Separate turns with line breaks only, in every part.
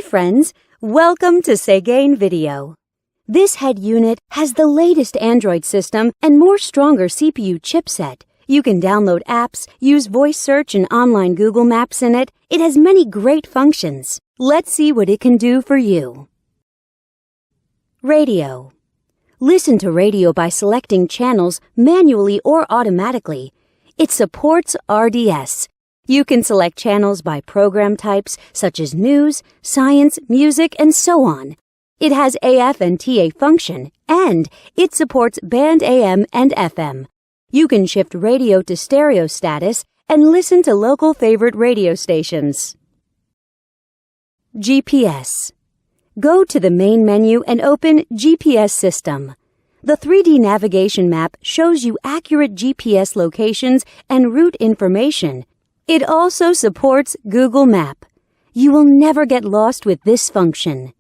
friends, welcome to Segain Video. This head unit has the latest Android system and more stronger CPU chipset. You can download apps, use voice search and online Google Maps in it. It has many great functions. Let's see what it can do for you. Radio. Listen to radio by selecting channels manually or automatically. It supports RDS. You can select channels by program types such as news, science, music, and so on. It has AF and TA function, and it supports band AM and FM. You can shift radio to stereo status and listen to local favorite radio stations. GPS. Go to the main menu and open GPS System. The 3D navigation map shows you accurate GPS locations and route information. It also supports Google Map. You will never get lost with this function.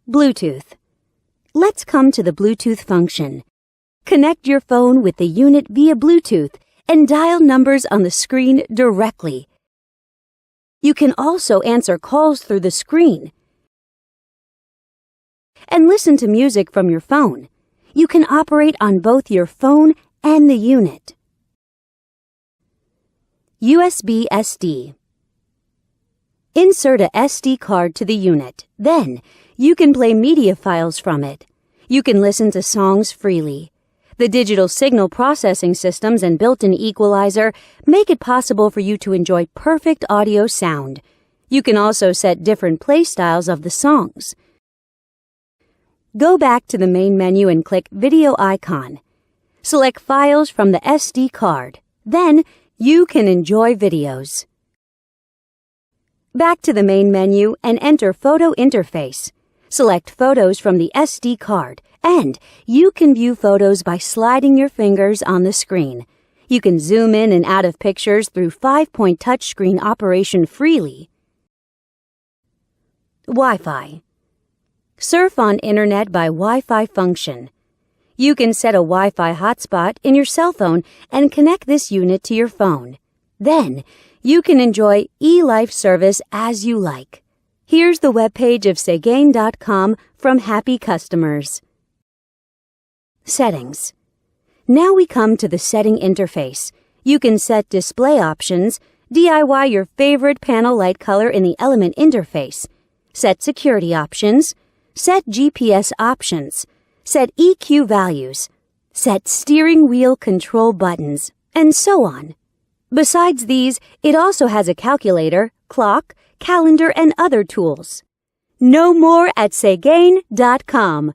Bluetooth. Let's come to the Bluetooth function. Connect your phone with the unit via Bluetooth and dial numbers on the screen directly. You can also answer calls through the screen and listen to music from your phone. You can operate on both your phone and the unit. USB SD. Insert a SD card to the unit. Then, you can play media files from it. You can listen to songs freely. The digital signal processing systems and built-in equalizer make it possible for you to enjoy perfect audio sound. You can also set different play styles of the songs. Go back to the main menu and click Video icon. Select Files from the SD card. Then, you can enjoy videos. Back to the main menu and enter Photo Interface. Select Photos from the SD card, and you can view photos by sliding your fingers on the screen. You can zoom in and out of pictures through 5-point touchscreen operation freely. Wi-Fi. Surf on Internet by Wi-Fi function. You can set a Wi-Fi hotspot in your cell phone and connect this unit to your phone. Then, you can enjoy eLife service as you like. Here's the webpage of Segain.com from happy customers. Settings. Now we come to the setting interface. You can set display options, DIY your favorite panel light color in the element interface, set security options, set GPS options, set EQ values, set steering wheel control buttons, and so on. Besides these, it also has a calculator, clock, calendar, and other tools. Know more at Segain.com.